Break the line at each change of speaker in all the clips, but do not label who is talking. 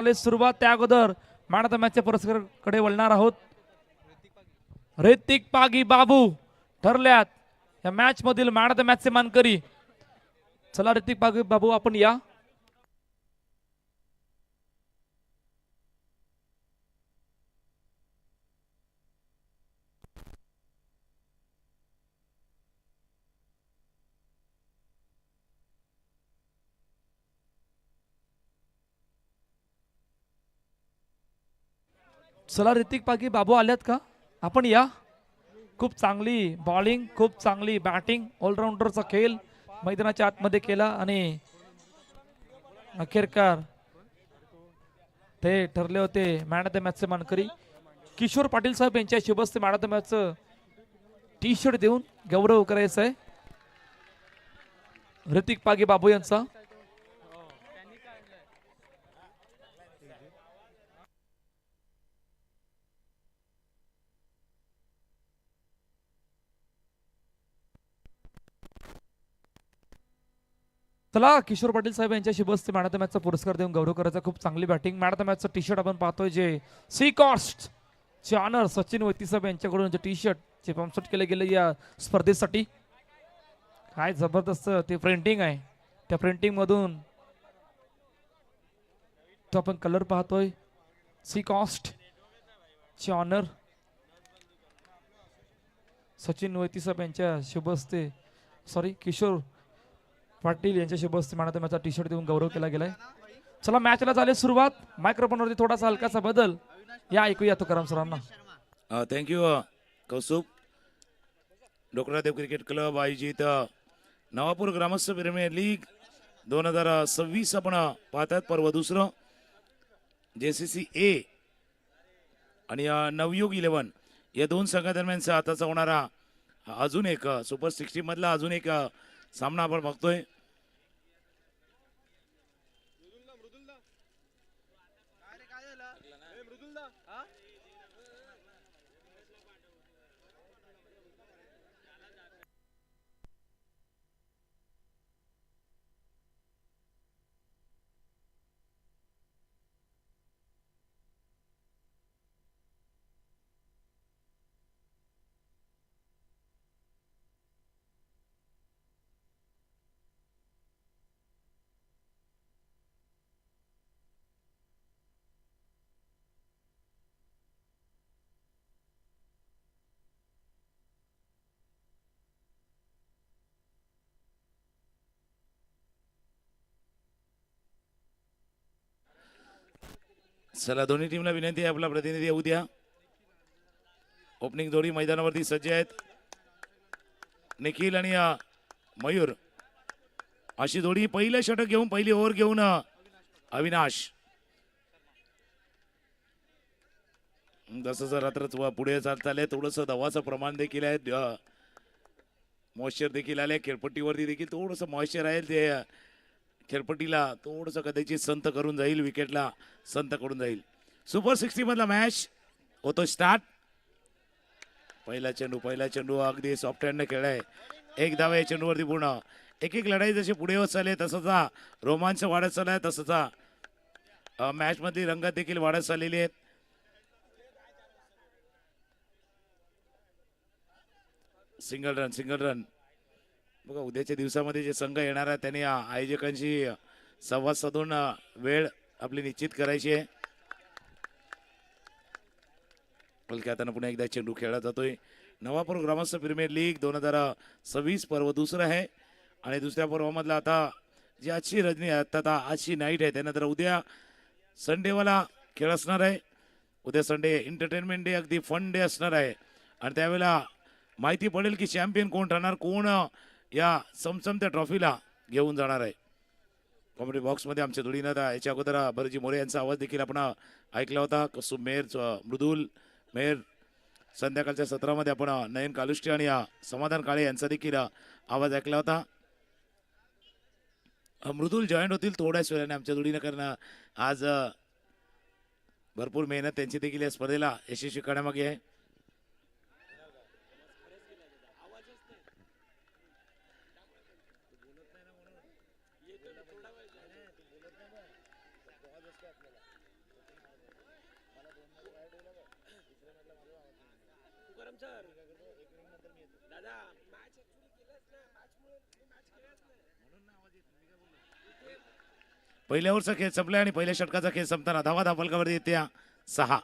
सुरुवात त्या अगोदर मॅन ऑफ द मॅचच्या पुरस्काराकडे वळणार आहोत. ऋतिक पागी बाबू ठरल्यात या मॅच मधील मॅन ऑफ द मॅचचे मानकरी. चला ऋतिक पागी बाबू आपण या. चला ऋतिक पागी बाबू आल्यात का आपण या. खूप चांगली बॉलिंग खूप चांगली बॅटिंग ऑलराऊंडरचा खेळ मैदानाच्या आतमध्ये केला आणि अखेरकार ते ठरले होते मॅन ऑफ द मॅचचे मानकरी. किशोर पाटील साहेब यांच्या शुभस्ते man of the match T shirt देऊन गौरव करायचा आहे ऋतिक पागी बाबू यांचा. चला किशोर पाटील साहेब यांच्या शुभस्ते मॅन ऑफ द मॅचचा पुरस्कार देऊन गौरव करायचा. खूप चांगली बॅटिंग मॅन ऑफ द मॅचचं टी शर्ट आपण पाहतोय जे सी कॉस्ट चे ऑनर सचिन वैती साहेब यांच्याकडून टी शर्ट चे पंपसेट केले गेले या स्पर्धेसाठी. काय जबरदस्त ते प्रिंटिंग आहे. त्या प्रिंटिंग मधून तो आपण कलर पाहतोय सी कॉस्ट चे ऑनर सचिन वैती साहेब यांच्या शुभस्ते किशोर पाटील यांच्या शुभस्ते मॅन ऑफ द मॅचचा टी शर्ट देऊन गौरव केला गेलाय. चला मॅचला झाली सुरुवात. मायक्रोफोन वरती थोडासा हलकासा बदल या ऐकूया तुकाराम सरांना.
थँक्यू कौस्तुभ. डोकरादेव क्रिकेट क्लब आयोजित नवापूर ग्रामस्थ प्रीमियर लीग 2026 आपण पाहतात. पर्व दुसरं JCC A आणि नवयुग 11 या दोन संघादरम्यानचा आताचा होणारा अजून एक सुपर 16 मधला अजून एक सामना आपण बघतोय. चला दोन्ही टीमला विनंती आहे आपला प्रतिनिधी येऊ द्या. ओपनिंग जोडी मैदानावरती सज्ज आहेत. निखिल आणि मयूर अशी जोडी पहिलं षटक घेऊन पहिली ओव्हर घेऊन अविनाश. जसं जर रात्र पुढे चालले थोडस दवाचं प्रमाण देखील आहे. मॉइश्चर देखील आले. खेळपट्टीवरती देखील थोडस मॉइश्चर आहे. ते खेळपट्टीला थोडस कदाचित संत करून जाईल. विकेटला संत करून जाईल. सुपर 60 मधला मॅच होतो स्टार्ट. पहिला चेंडू अगदी सॉफ्ट हँडने खेळलाय. एक धाव या चेंडूवरती पूर्ण. एक एक लढाई जशी पुढे होत चालली तसंच रोमांच वाढत चाललाय. तसंच मॅच मधली रंगत देखील वाढत चाललेली आहेत. सिंगल रन बघा. उद्याच्या दिवसामध्ये जे संघ येणार आहे त्यांनी आयोजकांशी संवाद साधून वेळ आपली निश्चित करायची आहे. बलक्याताना पुन्हा एकदा चेंडू खेळला जातोय. नवापूर ग्रामस्थ प्रीमियर लीग 2026 पर्व दुसरं आहे आणि दुसऱ्या पर्वामधला आता जी आजची रजनी आता आजची नाईट आहे त्यानंतर उद्या संडेवाला खेळ असणार आहे. उद्या संडे एंटरटेनमेंट डे अगदी फन डे असणार आहे आणि त्यावेळेला माहिती पडेल की चॅम्पियन कोण ठरणार. कोण या समसमत्या ट्रॉफीला घेऊन जाणार आहे. कॉमेडी बॉक्समध्ये आमच्या जोडीनं याच्या अगोदर भरजी मोरे यांचा आवाज देखील आपण ऐकला होता. कसुम मेहर मृदुल मेहर. संध्याकाळच्या सत्रामध्ये आपण नयन कालुष्टे आणि समाधान काळे यांचा देखील आवाज ऐकला होता. मृदुल जॉईंट होतील थोड्याच वेळाने आमच्या जोडीनं कारण आज भरपूर मेहनत त्यांची देखील या स्पर्धेला यशस्वी करण्यामागे आहे. पहिल्या ओव्हरचा खेळ संपला आणि पहिल्या षटकाचा खेळ संपताना धावा धापलकावरती येत्या 6.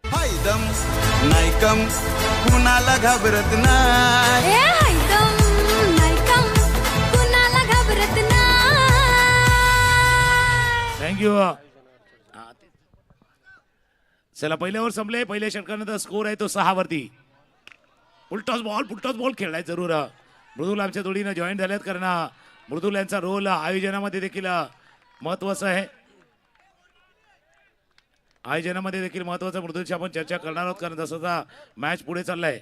हायदम नायकम कुणाला घाबरत नाही.
ए हायदम नायकम कुणाला घाबरत नाही.
थँक्यू. चला पहिल्या ओव्हर संपले. पहिल्या षटकानंतर स्कोर आहे तो 6 वरती. फुलटॉस बॉल खेळलाय जरूर. मृदुल आमच्या जोडीनं जॉईन झाल्यात कारण मृदुल यांचा रोल आयोजनामध्ये देखील महत्वाचा आहे. आयोजनामध्ये देखील महत्वाचा मृदुलची आपण चर्चा करणार आहोत कारण जसं मॅच पुढे चाललाय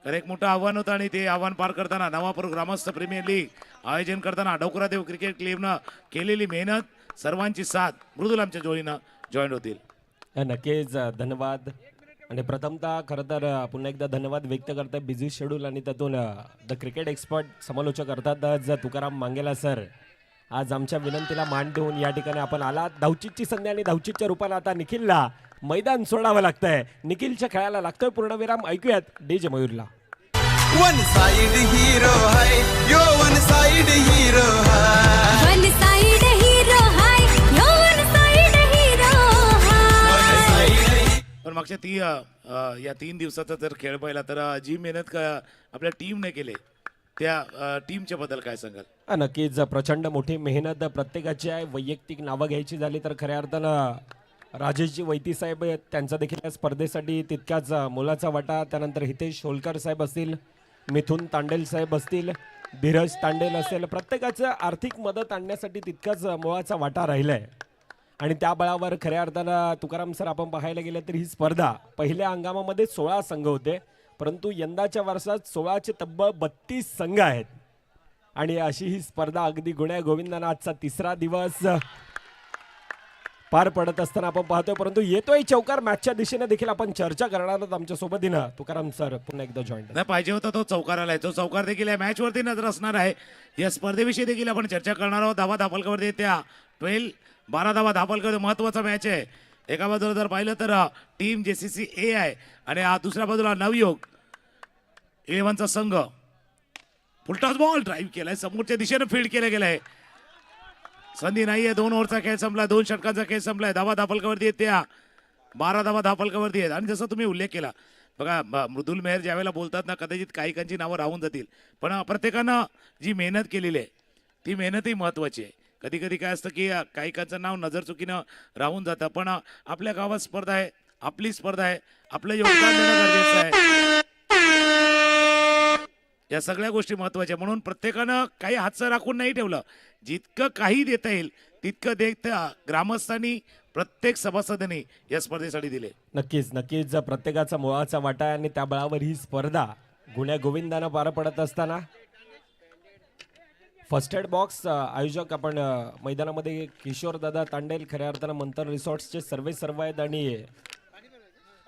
तर एक मोठं आव्हान होतं आणि ते आव्हान पार करताना नवापूर ग्रामस्थ प्रीमियर लीग आयोजन करताना डोकरादेव क्रिकेट क्लबनं केलेली मेहनत सर्वांची साथ मृदुल आमच्या जोडीनं जॉईन होतील.
नक्कीच धन्यवाद. आणि प्रथमतः खरं तर पुन्हा एकदा धन्यवाद व्यक्त करताय बिझी शेड्यूल आणि त्यातून द क्रिकेट एक्सपर्ट समालोचक अर्थात तुकाराम मांगेला सर आज आमच्या विनंतीला मान देऊन या ठिकाणी आपण आलात. धावचीची संधी आणि धावचीच्या रूपाला आता निखिलला मैदान सोडावं लागतंय. निखिलच्या खेळाला लागतोय पूर्णविराम. ऐकूयात डीजे मयूरला.
वन साइड हीरो है यो वन साइड हीरो है.
वन साइड हीरो हाय यो वन साइड हीरो हाय.
पण मागच्या या 3 दिवसाचा जर खेळ पाहिला तर जी मेहनत आपल्या टीमने केली त्या टीमच्या बद्दल काय सांगाल?
नक्कीच प्रचंड मोठी मेहनत प्रत्येकाची आहे. वैयक्तिक नावं घ्यायची झाली तर खऱ्या अर्थानं राजेशजी वैती साहेब त्यांचा देखील या स्पर्धेसाठी तितक्याच मोलाचा वाटा. त्यानंतर हितेश होलकर साहेब असतील, मिथुन तांडेल साहेब असतील, धीरज तांडेल असेल, प्रत्येकाचं आर्थिक मदत आणण्यासाठी तितकाच मोलाचा वाटा राहिलाय. आणि त्या बळावर खऱ्या अर्थानं तुकाराम सर आपण पाहायला गेलं तर ही स्पर्धा पहिल्या हंगामामध्ये 16 संघ होते परंतु यंदाच्या वर्षात 16चे तब्बल 32 संघ आहेत. आणि अशी ही स्पर्धा अगदी गुण्या गोविंदानं आजचा 3रा दिवस पार पडत असताना आपण पाहतोय. परंतु येतोय चौकार मॅचच्या दिशेने देखील आपण चर्चा करणार आहोत. आमच्या सोबतीनं तुकाराम सर पुन्हा एकदा जॉईन.
नाही पाहिजे होता तो चौकार आलाय. तो चौकार देखील या मॅच वरती नजर असणार आहे. या स्पर्धेविषयी देखील आपण चर्चा करणार आहोत. धावा धापलकावरती त्या 12 धावा धापलकर महत्वाचा मॅच आहे. एका बाजूला जर पाहिलं तर टीम JCC A आहे आणि दुसऱ्या बाजूला नवयोग 11चा संघ. फुलटॉस बॉल ड्राईव्ह केलाय समोरच्या दिशेने फील्ड केलं गेलंय. संधी नाहीये. 2 ओव्हरचा खेळ संपला. 2 षटकांचा खेळ संपलाय. धावा धापलकावरती आहेत त्या 12 धावा धापलकावरती आहेत. आणि जसं तुम्ही उल्लेख केला बघा मृदुल मेहर ज्यावेळेला बोलतात ना कदाचित काहीकांची नावं राहून जातील पण प्रत्येकानं जी मेहनत केलेली आहे ती मेहनतही महत्वाची आहे. कधी कधी काय असतं की काहीकांचं नाव नजर चुकीनं राहून जातं पण आपल्या गावात स्पर्धा आहे, आपली स्पर्धा आहे, आपलं योगदान देणं गरजेचं आहे. या सगळ्या गोष्टी महत्वाच्या म्हणून प्रत्येकानं काही हातचं राखून नाही ठेवलं. जितकं काही देता येईल तितकं देत ग्रामस्थांनी प्रत्येक सभासदांनी या स्पर्धेसाठी दिले.
नक्कीच नक्कीच प्रत्येकाचा मोळाचा वाटा आहे आणि त्या बळावर ही स्पर्धा गुण्या गोविंदानं पार पडत असताना फर्स्ट एड बॉक्स आयोजक आपण मैदानामध्ये किशोर दादा तांडेल खऱ्या अर्थानं मंथन रिसॉर्ट्सचे सर्व आहेत आणि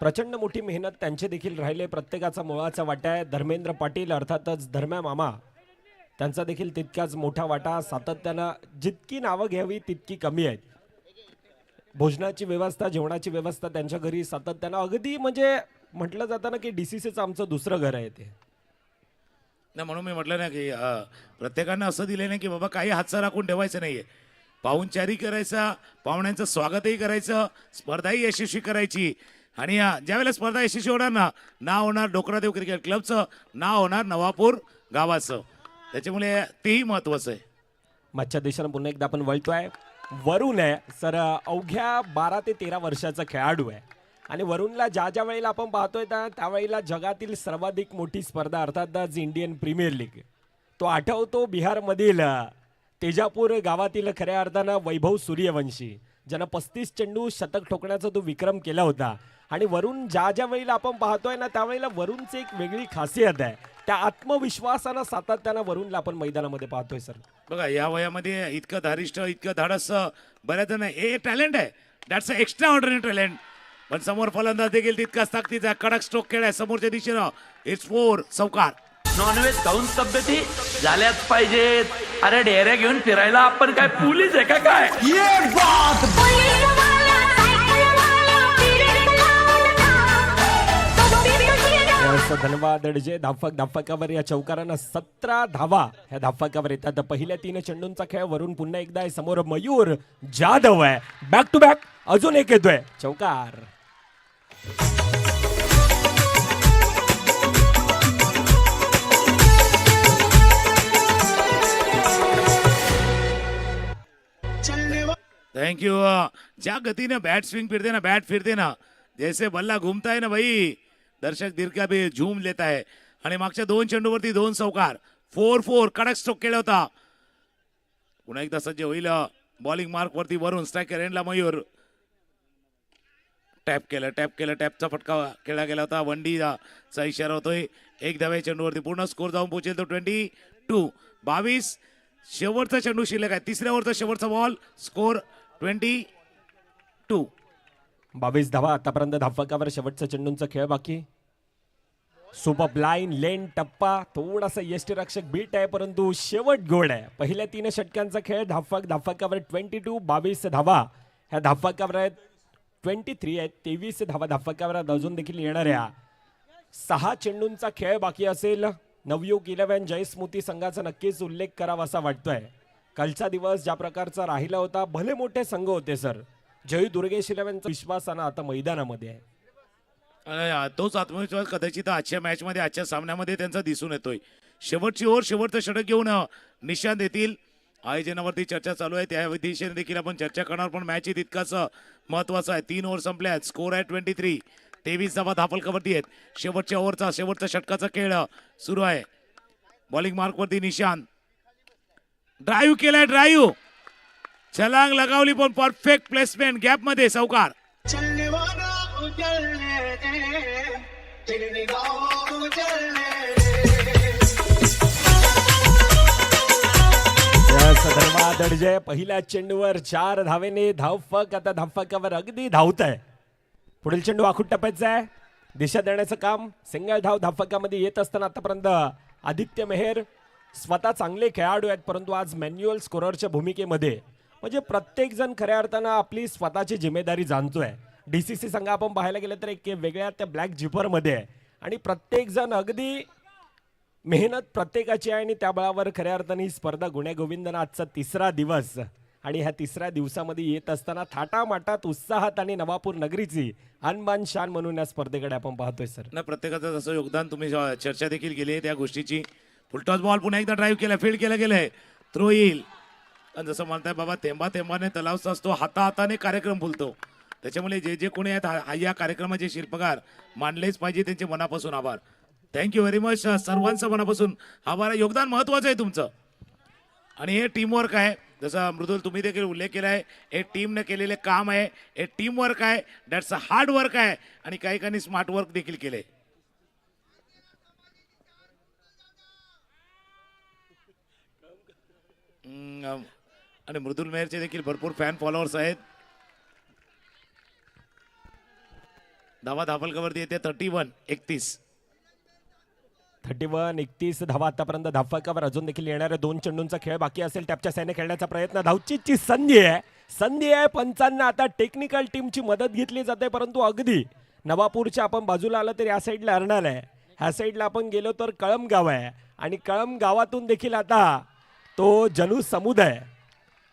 प्रचंड मोठी मेहनत त्यांचे देखील राहिले. प्रत्येकाचा मोळाचा वाटा आहे. धर्मेंद्र पाटील अर्थातच धर्म्या मामा त्यांचा देखील तितकाच मोठा वाटा. सातत्यानं जितकी नावं घ्यावी तितकी कमी आहेत. भोजनाची व्यवस्था जेवणाची व्यवस्था त्यांच्या घरी सातत्यानं अगदी म्हणजे म्हटलं जातं ना की DCCचं आमचं दुसरं घर आहे ते.
नाही म्हणून मी म्हटलं ना की प्रत्येकानं असं दिलं नाही की बाबा काही हातचं राखून ठेवायचं नाहीये. पाहुणचारी करायचा, पाहुण्यांचं स्वागतही करायचं, स्पर्धाही यशस्वी करायची आणि ज्यावेळेला स्पर्धा यशस्वी होणार ना नाव होणार डोकरादेव क्रिकेट क्लबचं, नाव होणार नवापूर गावाचं. त्याच्यामुळे तेही महत्वाचं आहे.
मागच्या दिशेनं पुन्हा एकदा आपण वळतोय. वरुण आहे सर अवघ्या 12 ते 13 वर्षाचा खेळाडू आहे आणि वरुणला ज्या वेळेला आपण पाहतोय त्यावेळेला जगातील सर्वाधिक मोठी स्पर्धा अर्थातच इंडियन प्रीमियर लीग तो आठवतो. बिहारमधील तेजापूर गावातील खऱ्या अर्थानं वैभव सूर्यवंशी ज्यानं 35 चेंडू शतक ठोकण्याचा तो विक्रम केला होता. आणि वरुण ज्या वेळेला आपण पाहतोय ना त्यावेळेला वरुणची एक वेगळी खासियत आहे. त्या आत्मविश्वासानं सातत्यानं वरुणला आपण मैदानामध्ये पाहतोय सर.
बघा या वयामध्ये इतकं धारिष्ट इतकं धाडस बऱ्याच जण हे टॅलेंट आहे. That's a extra ordinary talent. पण समोर फलंदाज देखील तितकाच ताकदीचा कडक स्ट्रोक खेळाय समोरच्या दिशेनं. इट्स 4 चौकार.
नॉनव्हेज खाऊन तब्येती झाल्याच पाहिजेत. अरे ढेऱ्या घेऊन फिरायला आपण काय पोलीस आहे का काय?
धन्यवाद जे धाफकावर या चौकारांना 17 धावा ह्या धाफकावर येतात. पहिल्या 3 चेंडूंचा खेळ वरून पुन्हा एकदा आहे. समोर मयूर जाधव आहे. बॅक टू बॅक अजून एक येतोय चौकार.
Thank you. ज्या गतीने बैट स्विंग फिरते ना, बैट फिरते ना, जैसे बल्ला घूमता है ना भाई, दर्शक दिल का भी झूम लेता है. आणि मागच्या 2 चेंडूवरती 2 चौकार. 4-4 कडक स्ट्रोक केला होता. पुन्हा एकदा सज्ज होईल बॉलिंग मार्क वरती वरून स्ट्रायकर एंडला मयूर. टॅप केलं, टॅपचा फटका खेळला गेला होता. वंडीचा इशारा होतोय. 1 धाव्या चेंडूवरती पूर्ण स्कोर जाऊन पोहोचेल तो 22. 22 शेवटचा चेंडू शिल्लक आहे. 3ऱ्या ओव्हरचा शेवटचा बॉल. स्कोर 22.
22 धावा आतापर्यंत धाफकावर. शेवटचा चेंडूंचा खेळ बाकी. सुपर लाईन लेन टप्पा थोडासा यष्टीरक्षक बीट आहे परंतु शेवट गोड आहे. पहिल्या 3 षटकांचा खेळ. धाफकावर 22. 22 धावा ह्या धाफकावर आहेत. 23 आहेत. 23 धावा धाफकावर अजून देखील येणाऱ्या 6 चेंडूंचा खेळ बाकी असेल. नवयुग 11 जयस्मृती संघाचा नक्कीच उल्लेख करावा असा वाटतोय. कालचा दिवस ज्या प्रकारचा राहिला होता, भले मोठे संघ होते सर. जय दुर्गेश 11चा विश्वासानं आता मैदानामध्ये आहे.
तोच आत्मविश्वास कदाचित आजच्या मॅच मध्ये, आजच्या सामन्यामध्ये त्यांचा दिसून येतोय. शेवटची ओव्हर शेवटचं षटक घेऊन निशांत येतील. आयोजनावरती चर्चा चालू आहे, त्या दिशेने देखील आपण चर्चा करणार. पण मॅच तितकाच महत्वाचा आहे. 3 ओव्हर संपल्यात. स्कोर आहे 23. 23 धावा धाफलकावरती आहेत. शेवटच्या ओव्हरचा शेवटचा षटकाचा खेळ सुरू आहे. बॉलिंग मार्क वरती निशांत. ड्राईव्ह केलाय, ड्राईव्ह छलांग लगावली पण परफेक्ट प्लेसमेंट गॅप मध्ये. चौकार.
धन्यवाद जय. पहिल्या चेंडूवर 4 धावेने धावफक. आता धावफकावर अगदी धावत आहे. पुढील चेंडू आखूट टप्प्याचा आहे. दिशा देण्याचं काम. सिंगल धाव धावफकामध्ये येत असताना आतापर्यंत आदित्य मेहर स्वतः चांगले खेळाडू आहेत परंतु आज मॅन्युअल स्कोररच्या भूमिकेमध्ये म्हणजे प्रत्येक जण खऱ्या अर्थानं आपली स्वतःची जिम्मेदारी जाणतोय. डीसीसी संघ आपण पाहायला गेलं तर एक वेगळ्या त्या ब्लॅक जिपरमध्ये आहे आणि प्रत्येक जण अगदी मेहनत प्रत्येकाची आहे आणि त्या बळावर खऱ्या अर्थाने ही स्पर्धा गुण्यागोविंदानं आजचा 3रा दिवस आणि ह्या 3ऱ्या दिवसामध्ये येत असताना थाटामाटात उत्साहात आणि नवापूर नगरीची अनमान शान म्हणून या स्पर्धेकडे आपण पाहतोय सर.
ना प्रत्येकाचं जसं योगदान तुम्ही चर्चा देखील केली आहे त्या गोष्टीची. फुलटॉस बॉल पुन्हा एकदा ड्राईव्ह केला, फील्ड केला गेलाय. थ्रो येईल. आणि जसं म्हणताय बाबा, थेंबा थेंबाने तलाव असतो, हाताने कार्यक्रम फुलतो. त्याच्यामुळे जे कोणी आहेत या कार्यक्रमाचे शिल्पकार मानलेच पाहिजे. त्यांचे मनापासून आभार. Thank you very much. सर्वांचं मनापासून आभार. योगदान महत्वाचं आहे तुमचं. आणि हे टीमवर्क आहे. जसं मृदुल तुम्ही देखील उल्लेख केला आहे, हे टीमने केलेले काम आहे. हे टीमवर्क आहे. दॅट्स अ हार्ड वर्क आहे. आणि काही काही स्मार्ट वर्क देखील केले. आणि मृदुल मेहरचे देखील भरपूर फॅन फॉलोअर्स आहेत. धावा धाफलकावरती येते 31-31.
31-31 धावा आतापर्यंत धाफकावर. अजून देखील येणाऱ्या 2 चेंडूंचा खेळ बाकी असेल. टॅपच्या साईने खेळण्याचा प्रयत्न. धावचीची संधी आहे. पंचांना आता टेक्निकल टीमची मदत घेतली जाते परंतु अगदी नवापूरच्या आपण बाजूला आलं तर या साईडला अर्नाल आहे. ह्या साईडला आपण गेलो तर कळम गाव आहे आणि कळम गावातून देखील आता तो जनू समुदाय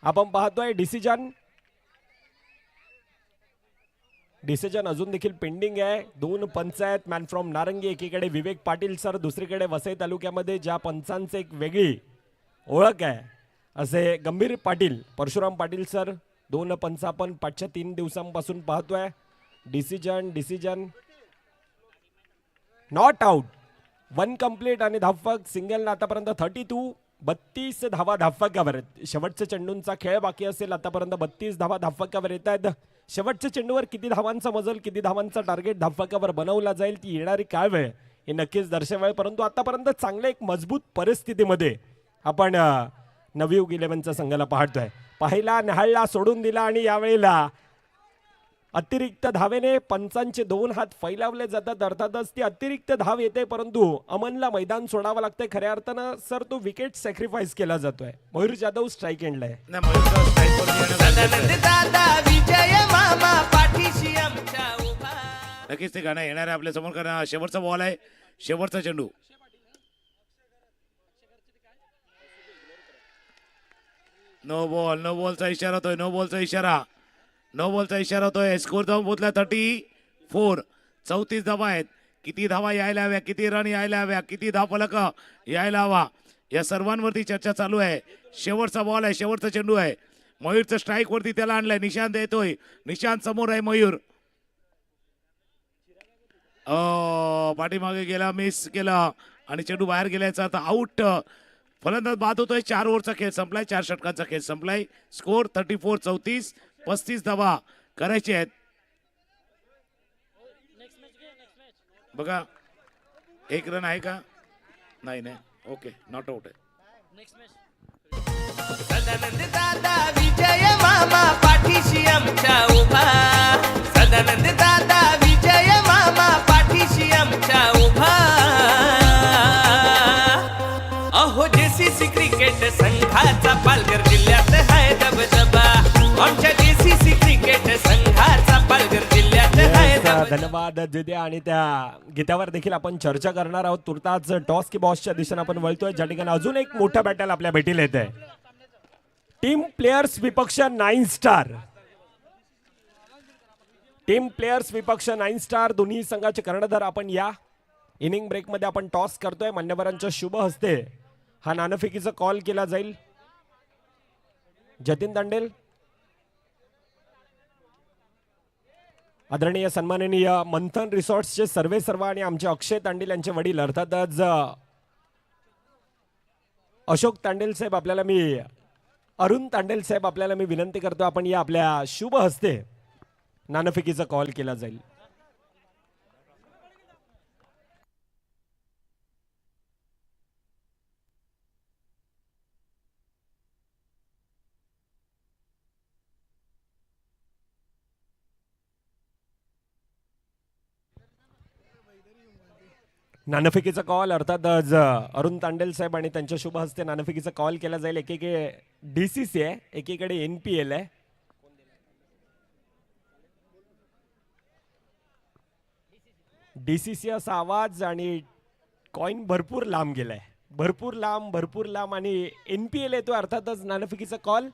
आपण पाहतोय. डिसिजन अजून देखील पेंडिंग आहे. 2 पंच आहेत. मॅन फ्रॉम नारंगी. एकीकडे विवेक पाटील सर, दुसरीकडे वसई तालुक्यामध्ये ज्या पंचांचे एक वेगळी ओळख आहे असे गंभीर पाटील, परशुराम पाटील सर. 2 पंच आपण पाठच्या 3 दिवसांपासून पाहतोय. Decision not out. 1 कंप्लीट आणि धावफक सिंगलनं आतापर्यंत 32 धावा धावफकावर. शेवटच्या चेंडूंचा खेळ बाकी असेल. आतापर्यंत 32 धावा धावफकावर येत आहेत. शेवटच्या चेंडूवर किती धावांचा मजल, किती धावांचा टार्गेट धावफकावर बनवला जाईल ती येणारी काय वेळ हे नक्कीच दर्शवेल. परंतु आतापर्यंत चांगल्या एक मजबूत परिस्थितीमध्ये आपण नवयुग 11च्या संघाला पाहतोय. पाहिला, निहाळला, सोडून दिला आणि यावेळेला अतिरिक्त धावेने पंचांचे 2 हात फैलावले जातात. अर्थातच ती अतिरिक्त धाव येते, परंतु अमनला मैदान सोडावं लागतंय. खऱ्या अर्थानं सर तो विकेट सॅक्रिफाईस केला जातोय. मयूर जाधव स्ट्राईक एंडला आहे.
नाही, मयूरचा strike वरती येणं गरजेचं आहे.
दादा विजय मामा पाठीशी आमच्या उभा.
नक्कीच ते गाणं येणार आहे आपल्या समोर, कारण शेवटचा बॉल आहे, शेवटचा चेंडू. नो बॉल, नो बॉलचा इशारा होतोय, नो बॉलचा इशारा, नो बॉलचा इशारा होतोय. स्कोर जाऊन पोहोचला 34. 34 धावा आहेत. किती धावा यायला हव्या, किती रन यायला हव्या, किती धावफलक यायला हवा, या सर्वांवरती चर्चा चालू आहे. शेवटचा बॉल आहे, शेवटचा चेंडू आहे. मयूरचं स्ट्राईक वरती त्याला आणलंय. निशांत येतोय, निशांत समोर आहे. मयूर पाठीमागे गेला, मिस केला आणि चेंडू बाहेर गेल्याचा आता आउट. फलंदाज बाद होतोय. 4 ओव्हरचा खेळ संपलाय, 4 षटकांचा खेळ संपलाय. स्कोर 34-34. 35 धावा करायचे आहेत. बघा, 1 रन आहे का? नाही, ओके, नॉट आउट आहे.
सदानंद दादा विजय मामा पाठीशी आमच्या उभा. सदानंद दादा विजय मामा पाठीशी आमच्या उभा. अहो जेसीसी क्रिकेट संघाचा पालघर जिल्ह्यात आहे दबदबा. आमच्या जेसीसी क्रिकेट संघाचा पालघर जिल्ह्यात आहे दबदबा.
धन्यवाद दिद्या. आणि त्या गीतावर देखील आपण चर्चा करणार आहोत. तुर्तास टॉस की बॉसच्या दिशेने आपण वळतोय, ज्या ठिकाणी अजून एक मोठा बॅटल आपल्या भेटीला येत आहे. टीम प्लेयर्स विपक्ष 9 स्टार. टीम प्लेयर्स विपक्ष 9 स्टार दोन्ही संघाचे कर्णधार. आपण या इनिंग ब्रेकमध्ये आपण टॉस करतोय. मान्यवरांच्या शुभ हस्ते हा नाणेफेकीचा कॉल केला जाईल. जतीन दांडेल, आदरणीय सन्माननीय मंथन रिसॉर्ट्सचे सर्वे सर्व आणि आमचे अक्षय तांडेल यांचे वडील, अर्थातच अशोक तांडेल साहेब, आपल्याला मी अरुण तांडेल साहेब, आपल्याला मी विनंती करतो, आपण या आपल्या शुभ हस्ते नाणेफेकीचा कॉल केला जाईल. नाणेफेकीचा कॉल अर्थातच अरुण तांडेल साहेब आणि त्यांच्या शुभ हस्ते नाणेफेकीचा कॉल केला जाईल. एकीकडे DCC आहे, एकीकडे NPL आहे. DCC असा आवाज आणि कॉइन भरपूर लांब गेलाय, भरपूर लांब आणि NPL येतो. अर्थातच नाणेफेकीचा कॉल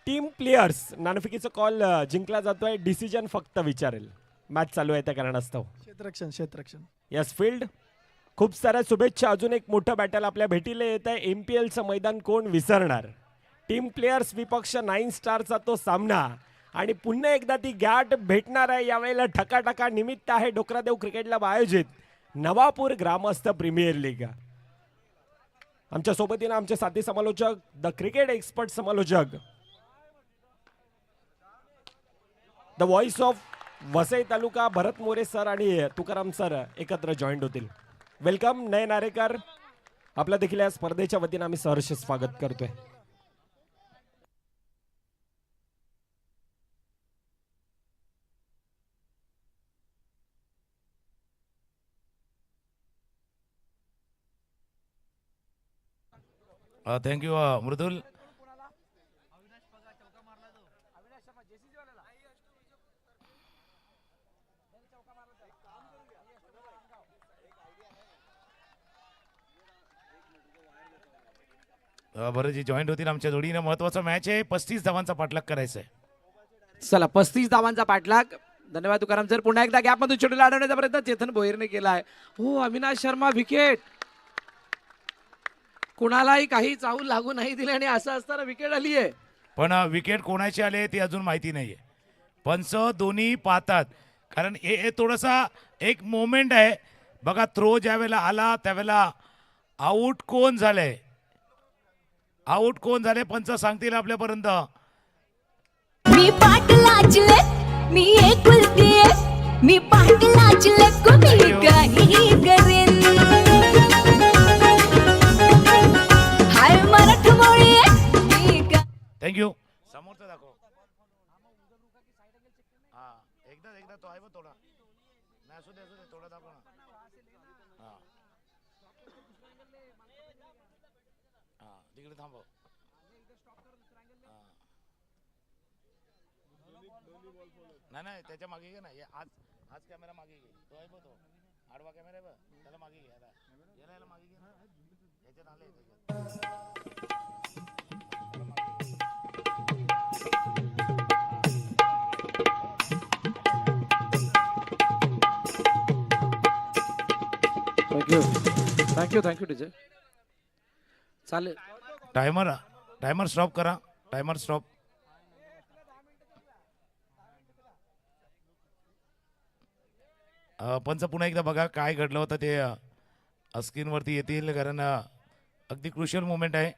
टीम प्लेयर्स, नाणेफेकीचा कॉल जिंकला जातोय. डिसिजन फक्त विचारेल. मॅच चालू आहे त्या कारणास्तव.
क्षेत्ररक्षण
यस फील्ड. खूप साऱ्या शुभेच्छा. अजून एक मोठं बॅटल आपल्या भेटीला येत आहे. MPLचं मैदान कोण विसरणार. टीम प्लेयर्स विपक्ष 9 स्टारचा तो सामना आणि पुन्हा एकदा ती गॅट भेटणार आहे. यावेळेला ठकाठका निमित्त आहे डोकरादेव क्रिकेट क्लब आयोजित नवापूर ग्रामस्थ प्रीमियर लीग. आमच्या सोबतीनं आमचे साथी समालोचक, द क्रिकेट एक्सपर्ट समालोचक, the voice of Vasai taluka Bharat More sir आणि तुकाराम सर एकत्र जॉईंट होतील. वेलकम नयन आरेकर, आपला देखील या स्पर्धेच्या वतीनं आम्ही सहर्ष स्वागत करतोय.
थँक्यू मृदुल. बरं, जी जॉईंट होतील आमच्या जोडीनं. महत्वाचा मॅच आहे. 35 धावांचा पाठलाग करायचा आहे.
चला 35 धावांचा पाठलाग. धन्यवाद तुकाराम सर. पुन्हा एकदा गॅपमधून चेंडूला अडवण्याचा प्रयत्न चेतन भोईरने केलाय. हो, अविनाश शर्मा विकेट. कुणालाही काही चाहूल लागू नाही दिले आणि असं असताना विकेट आली आहे.
पण विकेट कोणाची आले ती अजून माहिती नाहीये. पंच दोन्ही पाहतात, कारण हे थोडासा एक मोमेंट आहे बघा. थ्रो ज्या वेळेला आला त्यावेळेला आउट कोण झालंय, आउट कोण झाले पंच सांगतील आपल्यापर्यंत.
मी पाट लाजले, मी एकुलती आहे, मी पाट लाजले कोणी काही करेन. हाय मराठमोळी आहे.
थँक्यू. समोरचं दाखव. एकदा तो आहे बघ थोडा नाही असू दे थोडा दाखव ना हा हा तिकडे थांबव नाही त्याच्या मागे घे ना आज कॅमेरा मागे घे तो आहे बघ तो आडवा कॅमेरा आहे बघ त्याला मागे घे याला मागे घे ना याच्यात आले
थँक्यू टीचर चालेल.
टायमर स्टॉप करा टायमर स्टॉप. पंच पुन्हा एकदा बघा काय घडलं होतं ते स्क्रीनवरती येतील कारण अगदी क्रुशियल मोमेंट आहे.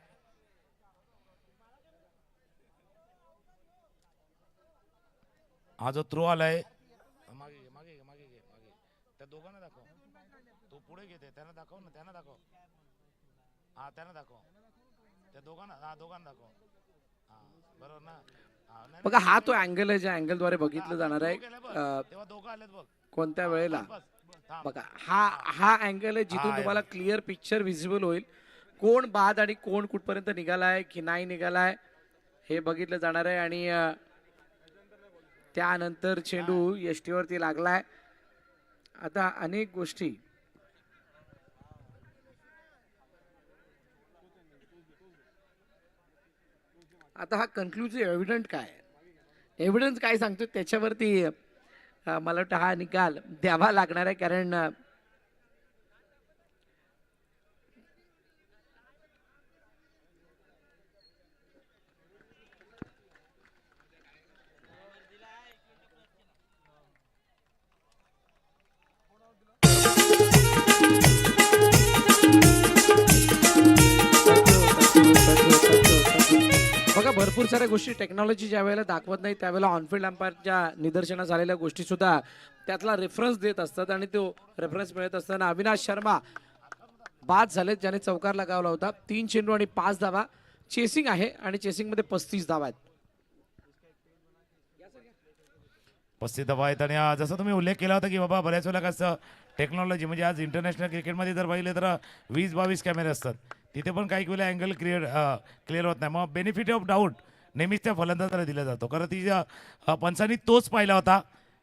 हा जो थ्रो आलाय मागे घे मागे घे मागे घे मागे त्या दोघांना दाखव तो पुढे घेते त्यांना दाखव ना त्यांना दाखव हा त्यांना दाखव त्या दोघांना दाखव हा बरोबर ना.
बघा हा तो अँगल आहे ज्या अँगलद्वारे बघितलं जाणार आहे
तेव्हा दोघं आलेत बघ
कोणत्या वेळेला. बघा हा अँगल आहे जिथून तुम्हाला क्लिअर पिक्चर विजिबल होईल कोण बाद आणि कोण कुठपर्यंत निघालाय की नाही निघालाय हे बघितलं जाणार आहे. आणि त्यानंतर चेंडू यष्टीवरती लागलाय. आता अनेक गोष्टी आता हा कन्क्लुझिव्ह एव्हिडन्स काय सांगतो त्याच्यावरती मला वाटतं हा निकाल द्यावा लागणार आहे कारण बघा भरपूर साऱ्या गोष्टी टेक्नॉलॉजी ज्या वेळेला दाखवत नाही त्यावेळेला ऑनफिल्ड अंपायरच्या निदर्शनास आलेल्या गोष्टी सुद्धा त्यातला रेफरन्स देत असतात आणि तो रेफरन्स मिळत असताना अविनाश शर्मा बाद झालेत ज्याने चौकार लगावला होता. 3 चेंडू आणि 5 धावा चेसिंग आहे आणि चेसिंग मध्ये 35 धावा आहेत.
35 धावा आहेत आणि जसं तुम्ही उल्लेख केला होता की बाबा बऱ्याच वेळेला कसं टेक्नॉलॉजी म्हणजे आज इंटरनॅशनल क्रिकेटमध्ये जर पाहिले तर 20-22 कॅमेरे असतात तिथे पण काही वेळेला अँगल क्लिअर होत नाही. मग बेनिफिट ऑफ डाऊट नेहमीच त्या फलंदाजाला दिला जातो कारण तिच्या पंचांनी तोच पाहिला होता.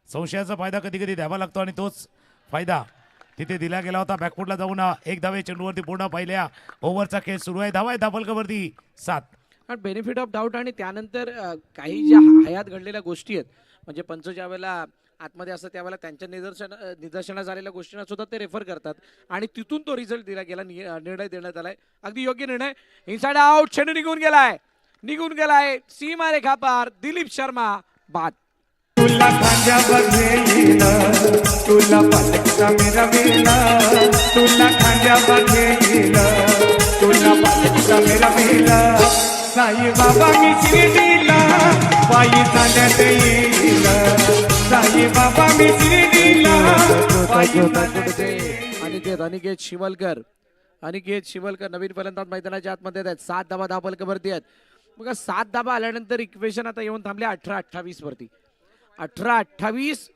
संशयाचा फायदा कधी कधी द्यावा लागतो आणि तोच फायदा तिथे दिला गेला होता. बॅकफुटला जाऊन 1 धावे चेंडूवरती पूर्ण पहिल्या ओव्हरचा खेळ सुरू आहे. धावा आहे धापलकावरती 7.
बेनिफिट ऑफ डाऊट आणि त्यानंतर काही ज्या हयात घडलेल्या गोष्टी आहेत म्हणजे पंच ज्या वेळेला आतमध्ये असतं त्यावेळेला त्यांच्या निदर्शनास आलेल्या गोष्टींना सुद्धा ते रेफर करतात आणि तिथून तो रिझल्ट दिला गेला निर्णय देण्यात आलाय. अगदी योग्य निर्णय. इनसाइड आउट चेंडू निघून गेलाय सीमा रेखा पार. दिलीप शर्मा बाद.
तुला खांद्या बघेल तुला पालकचा मेरा वेला तुला खांद्या बघेल तुला पालकचा मेरा वेला साई बाबा मी शिर्डीला पायी चालत येईल साई बाबा मी शिर्डीला
अनिकेत शिवलकर नवीन फलंदाज मैदानाच्या आतमध्ये आहेत. 7 धावा धापलकावरती आहेत. बघा 7 धावा आल्यानंतर इक्वेशन आता येऊन थांबले 18-28 वरती. 18-28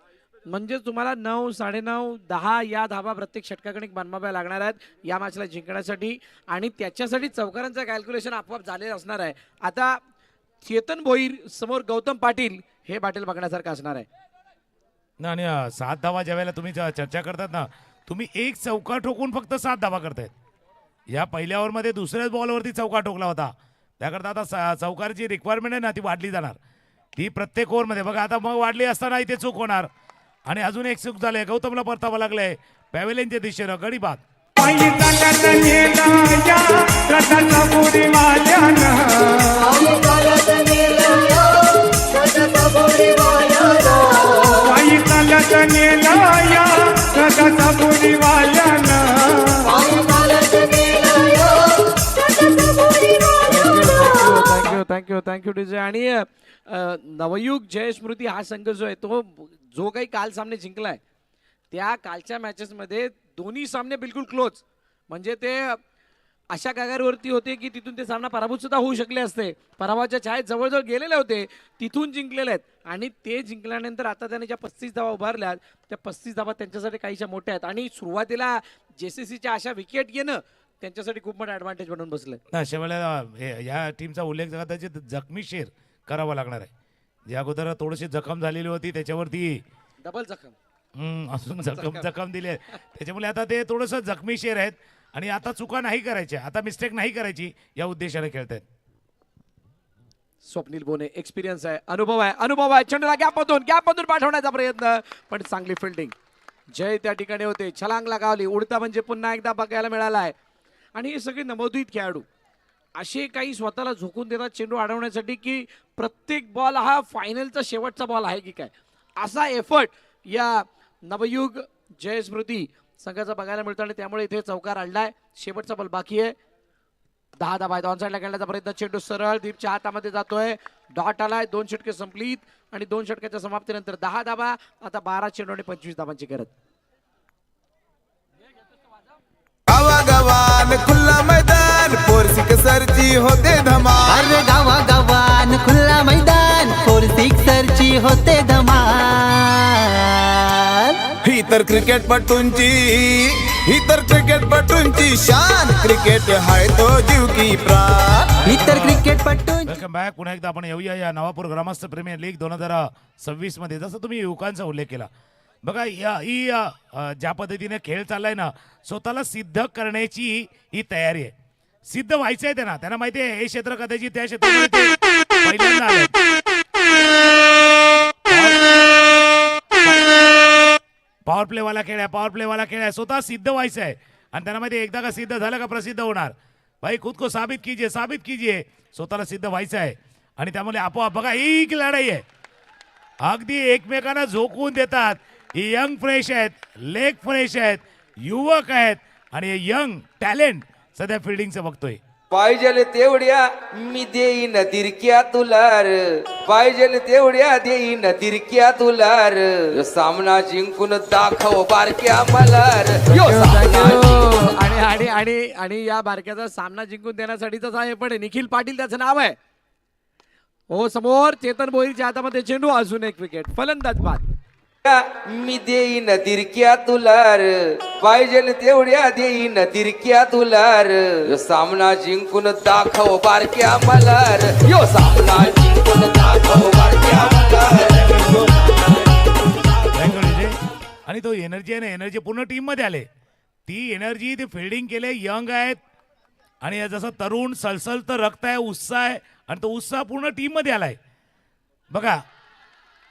म्हणजे तुम्हाला 9, 9.5, 10 या धावा प्रत्येक षटकाकडे बनवाव्या लागणार आहेत या मॅचला जिंकण्यासाठी आणि त्याच्यासाठी चौकारांचं कॅल्क्युलेशन आपोआप झालेलं असणार आहे. आता चेतन भोईर समोर गौतम पाटील हे पाटील बघण्यासारखं असणार आहे.
आणि 7 धावा ज्या वेळेला तुम्ही चर्चा करतात ना तुम्ही एक चौका ठोकून फक्त 7 धावा करतायत. या पहिल्या ओव्हरमध्ये दुसऱ्याच बॉलवरती चौका ठोकला होता त्याकरता आता चौकारची रिक्वायरमेंट आहे ना ती वाढली जाणार ती प्रत्येक ओव्हरमध्ये. बघा आता मग वाढली असताना इथे चूक होणार आणि अजून एक चूक झाली. गौतमला परतावं लागलंय पॅव्हेलियनच्या दिशेनं गडी बाद.
Thank you DJ. आणि नवयुग जयस्मृती हा संघ जो आहे तो जो काही काल सामने जिंकलाय त्या कालच्या मॅचेसमध्ये दोन्ही सामने बिलकुल क्लोज म्हणजे ते अशा कागारवरती होते की तिथून ते सामना पराभूत सुद्धा होऊ शकले असते. पराभवाच्या छायेत जवळजवळ गेलेले होते, तिथून जिंकलेले आहेत. आणि ते जिंकल्यानंतर आता त्याने ज्या 35 धावा उभारल्यात त्या 35 धावा त्यांच्यासाठी काहीशा मोठ्या आहेत. आणि सुरुवातीला JCCच्या अशा विकेट घेणं त्यांच्यासाठी खूप मोठा ऍडव्हान्टेज बनून बसलंय.
अशा वेळेला या टीमचा उल्लेख कदाचित जखमी शेर करावा लागणार आहे. या अगोदर थोडीशी जखम झालेली होती, त्याच्यावरती
डबल जखम.
अजून जखम दिली आहे, त्याच्यामुळे आता ते थोडंसं जखमी शेर आहेत. आणि आता चुका नाही करायच्या, आता मिस्टेक नाही करायची या उद्देशाने खेळतायत.
स्वप्नील बोने एक्सपिरियन्स आहे, अनुभव आहे. चेंडूला गॅपमधून पाठवण्याचा प्रयत्न, पण चांगली फिल्डिंग. जय त्या ठिकाणी होते, छलांग लगावली, उडता म्हणजे पुन्हा एकदा बघायला मिळालाय. आणि हे सगळे नवोदित खेळाडू असे काही स्वतःला झोकून देतात चेंडू अडवण्यासाठी की प्रत्येक बॉल हा फायनलचा शेवटचा बॉल आहे की काय, असा एफर्ट या नवयुग जय स्मृती संघाचा बघायला मिळतो. आणि त्यामुळे इथे चौकार आणलाय. शेवटचा बॉल बाकी आहे. 10 धावा आहेत. ऑन साईडला खेळण्याचा प्रयत्न, चेंडू सरळ दीपच्या हातामध्ये जातोय. डॉट आलाय, 2 षटके संपलीत आणि 2 षटकाच्या समाप्तीनंतर 10 धावा. आता 12 चेंडू आणि 25 धावांची गरज.
गावागावान खुल्ला मैदान फोर्सिक सरची होते धमाल.
अरे गावागावान खुल्ला मैदान फोर सिक्सरची होते धमाल.
ही तर क्रिकेटपटूंची शान. क्रिकेट हाय तो जीव की प्राण.
इतर क्रिकेटपटू
वेलकम बॅक. पुन्हा एकदा आपण येऊया या नवापूर ग्रामस्थ प्रीमियर लीग 2026 मध्ये. जसं तुम्ही युवकांचा उल्लेख केला, बघा ही ज्या पद्धतीने खेळ चाललाय ना, स्वतःला सिद्ध करण्याची ही तयारी आहे. सिद्ध व्हायचं आहे त्यांना माहिती आहे हे क्षेत्र कदाचित त्या क्षेत्रामध्ये पहिल्यांदा आलंय. पॉवर प्लेवाला खेळ आहे, स्वतः सिद्ध व्हायचं आहे. आणि त्यांना माहिती एकदा का सिद्ध झालं का प्रसिद्ध होणार. भाई खुद को साबित कीजिए. स्वतःला सिद्ध व्हायचं आहे. आणि त्यामुळे आपोआप बघा ही लढाई आहे, अगदी एकमेकांना झोकवून देतात. यंग फ्रेश आहेत, लेग फ्रेश आहेत, युवक आहेत आणि यंग टॅलेंट सध्या फिल्डिंगचं बघतोय.
पाहिजे तेवढ्या मी देईन तिरक्या तुलार. पाहिजे तेवढ्या देईन तिरक्या तुलार. सामना जिंकून दाखव बारक्या मलार.
आणि या बारक्याचा सामना जिंकून देण्यासाठीच आहे. पण निखिल पाटील त्याचं नाव आहे. हो, समोर चेतन भोईरच्या हातामध्ये चेंडू, अजून एक विकेट. फलंदाज बाद.
मी देईन तिरक्या तुलार. पाहिजे तेवढ्या देईन तिरक्या तुलार. सामना जिंकून दाखव बारक्या मलार. यो सामना जिंकून दाखव बारक्या मलार.
आणि तो एनर्जी आहे ना, एनर्जी पूर्ण टीम मध्ये आले. ती एनर्जी, ती फिल्डिंग केले, यंग आहेत. आणि जसं तरुण सलसलतं रक्त आहे, उत्साह आहे. आणि तो उत्साह पूर्ण टीम मध्ये आलाय. बघा,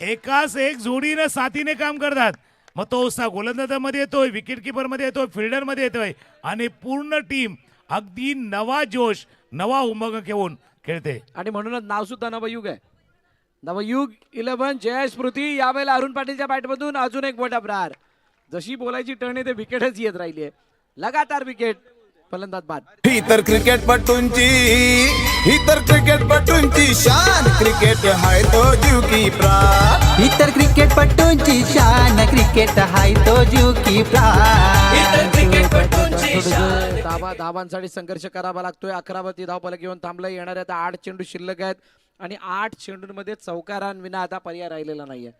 एकाच एक जोडीनं साथीने काम करतात. मग तो उत्साह गोलंदाजामध्ये येतोय, विकेट किपर मध्ये येतोय, फिल्डर मध्ये येतोय. आणि पूर्ण टीम अगदी नवा जोश, नवा उमंग घेऊन खेळते.
आणि म्हणूनच नाव सुद्धा नवयुग आहे. नवयुग 11 जय स्मृती. यावेळेला अरुण पाटीलच्या बॅटमधून अजून एक मोठा प्रहार. जशी बोलायची टर्न आहे ते विकेटच येत राहिली आहे. लगातार विकेट. फलंदाज बाद.
ही तर क्रिकेटपटूंची शान. क्रिकेट हाय तो जीव की प्राण.
इतर क्रिकेटपटूंची शान. क्रिकेट हाय तो जीव की प्राण.
धावांसाठी संघर्ष करावा लागतोय. 11वरती धावफलक घेऊन थांबलं. येणाऱ्या आता 8 चेंडू शिल्लक आहेत आणि 8 चेंडूंमध्ये चौकारांविना आता पर्याय राहिलेला नाहीये.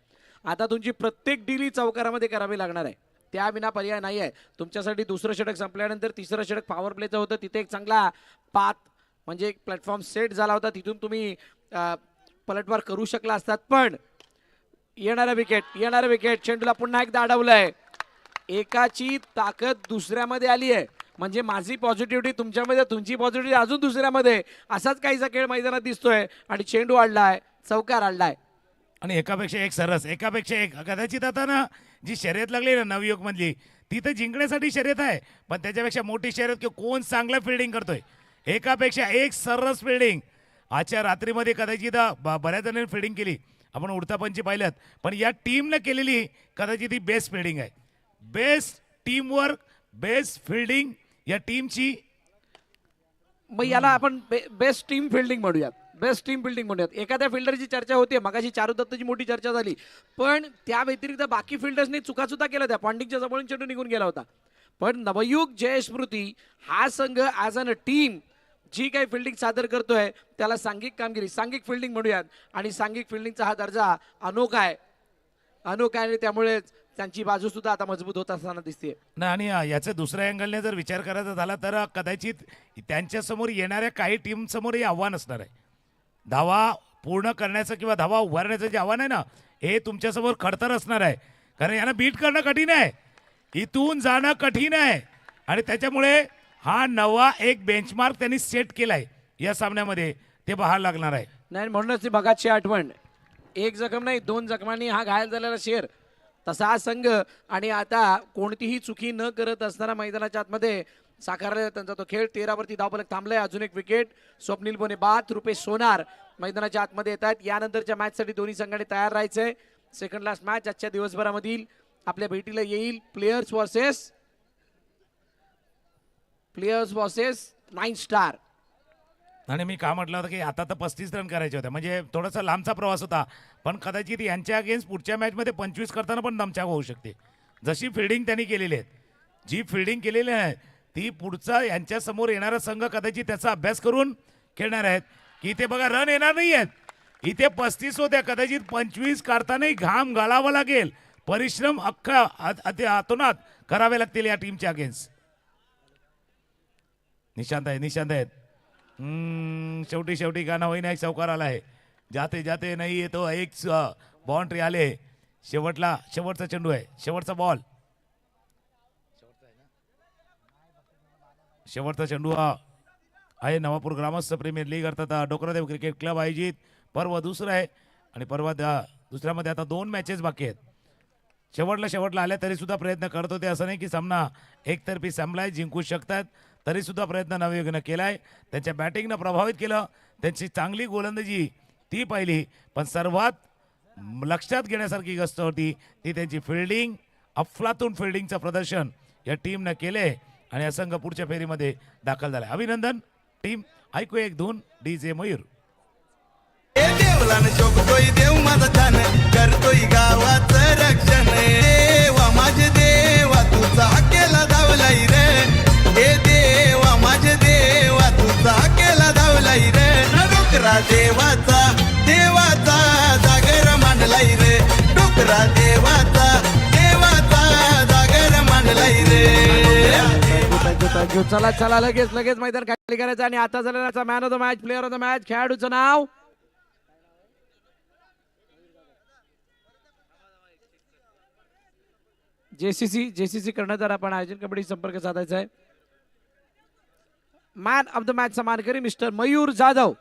आता तुमची प्रत्येक डिली चौकारामध्ये करावी लागणार आहे. त्या विना पर्याय नाही आहे. तुमच्यासाठी दुसरं षटक संपल्यानंतर तिसरं षटक पॉवर प्लेचं होतं. तिथे एक चांगला पाथ म्हणजे एक प्लॅटफॉर्म सेट झाला होता. तिथून तुम्ही पलटवार करू शकला असतात. पण येणारा विकेट चेंडूला पुन्हा एकदा अडवलंय. एकाची ताकद दुसऱ्यामध्ये आली आहे. म्हणजे माझी पॉझिटिव्हिटी तुमच्यामध्ये, तुमची पॉझिटिव्हिटी अजून दुसऱ्यामध्ये, असाच काहीसा खेळ मैदानात दिसतोय. आणि चेंडू आणलाय, चौकार आणलाय.
आणि एकापेक्षा एक सरस, एकापेक्षा एक. कदाचित आता ना जी शर्यत लागली ना नवयुग मधली, ती तर जिंकण्यासाठी शर्यत आहे. पण त्याच्यापेक्षा मोठी शर्यत की कोण चांगलं फिल्डिंग करतोय. एकापेक्षा एक सरस फिल्डिंग. आजच्या रात्रीमध्ये कदाचित बऱ्याच जणांनी फिल्डिंग केली, आपण उडता पंची पाहिल्यात. पण या टीमनं केलेली कदाचित ही बेस्ट फिल्डिंग आहे. बेस्ट टीमवर्क, बेस्ट फिल्डिंग या टीमची.
मग याला आपण बेस्ट टीम फिल्डिंग म्हणूयात. एखाद्या फिल्डरची चर्चा होते. मगाशी चारू दत्तची मोठी चर्चा झाली. पण त्या व्यतिरिक्त बाकी फिल्डर्सने चुका सुद्धा केल्या. त्या पॉइंटिंगच्या जवळून चेंडू निघून गेला होता. पण नवयुग जयस्मृती हा संघ ॲज अन अ टीम जी काही फिल्डिंग सादर करतोय त्याला सांघिक कामगिरी, सांघिक फिल्डिंग म्हणूयात, आणि सांघिक फिल्डिंगचा हा दर्जा अनोखा आहे, अनोखा आहे. त्यामुळे त्यांची बाजू सुद्धा आता मजबूत होत असताना दिसते.
नाही, आणि याच्या दुसऱ्या अँगलने जर विचार करायचा झाला तर कदाचित त्यांच्यासमोर येणाऱ्या काही टीम समोर हे आव्हान असणार आहे. धावा पूर्ण करण्याचं किंवा धावा उभारण्याचं जे आव्हान आहे ना, हे तुमच्यासमोर खडतर असणार आहे. कारण यांना बीट करणं कठीण आहे, इथून जाणं कठीण आहे, आणि त्याच्यामुळे हा नवा एक बेंचमार्क त्यांनी सेट केलाय या सामन्यामध्ये, ते पाहायला लागणार आहे.
नाही, म्हणूनच ती बघाची आठवण, एक जखम नाही 2 जखमांनी हा घायल झालेला शेर, तसा हा संघ. आणि आता कोणतीही चुकी न करत असताना मैदानाच्या आतमध्ये साकारला त्यांचा तो खेळ. 13 वरती धावफलक थांबलाय. अजून एक विकेट. स्वप्नील बोने बाद, रुपेश सोनार मैदानाच्या आतमध्ये येत आहेत. यानंतरच्या मॅचसाठी दोन्ही संघाने तयार राहायचंय. सेकंड लास्ट मॅच आजच्या दिवसभरामधील आपल्या भेटीला येईल. Players versus 9 star.
आणि मी का म्हटलं होतं की आता तर 35 रन करायचे होते, म्हणजे थोडासा लांबचा प्रवास होता, पण कदाचित यांच्या अगेन्स्ट पुढच्या मॅचमध्ये 25 करताना पण दमछाक होऊ शकते. जशी फिल्डिंग त्यांनी केलेली आहे, जी फिल्डिंग केलेली आहे ती पुढचा यांच्या समोर येणारा संघ कदाचित त्याचा अभ्यास करून खेळणार आहेत. की इथे बघा रन येणार नाही आहेत, इथे 35 होत्या, कदाचित 25 काढतानाही घाम गाळावा लागेल, परिश्रम अख्खा आतोनात करावे लागतील या टीमच्या अगेन्स्ट. निशांत आहेत. शेवटी गाणं होईना एक चौकार आला आहे. जाते जाते नाही येतो एक बाउंड्री आले. शेवटचा चेंडू आहे, शेवटचा बॉल, शेवटचा चेंडू आहे. नवापूर ग्रामस्थ प्रीमियर लीग अर्थात डोकरादेव क्रिकेट क्लब आयोजित पर्व दुसरं आहे, आणि पर्व दुसऱ्यामध्ये आता 2 मॅचेस बाकी आहेत. शेवटला आल्या तरी सुद्धा प्रयत्न करत होते, असं नाही की सामना एकतर्फी संपलाय, जिंकू शकतात, तरी सुद्धा प्रयत्न नवयुगनं केलाय. त्यांच्या बॅटिंगनं प्रभावित केलं, त्यांची चांगली गोलंदाजी ती पाहिली, पण सर्वात लक्षात घेण्यासारखी गोष्ट होती ती त्यांची फिल्डिंग. अफलातून फिल्डिंगचं प्रदर्शन या टीमनं केले, आणि हा संघ पुढच्या फेरीमध्ये दाखल झाला. अभिनंदन टीम. ऐकू एक धून DJ मयूर.
देवलान शोभतोय देव माझा छान, करतोय गावाचं रक्षण. देवा माझे देवा तुझा केला धावलाई रे, हे देवा माझे देवा तुझा केला धावलाई रे. डोकरा देवाचा जागर मांडलाई रे, डोकरा देवाचा जागर मांडलाई रे.
थँक्यू. चला लगेच मैदान खाली करायचं. आणि आता झालेला man of the match, player of the match, खेळाडूचं नाव जेसीसी कर्णधार आपण आयोजन कमिटी संपर्क साधायचा आहे. मॅन ऑफ द मॅच चा मानकरी मिस्टर मयूर जाधव.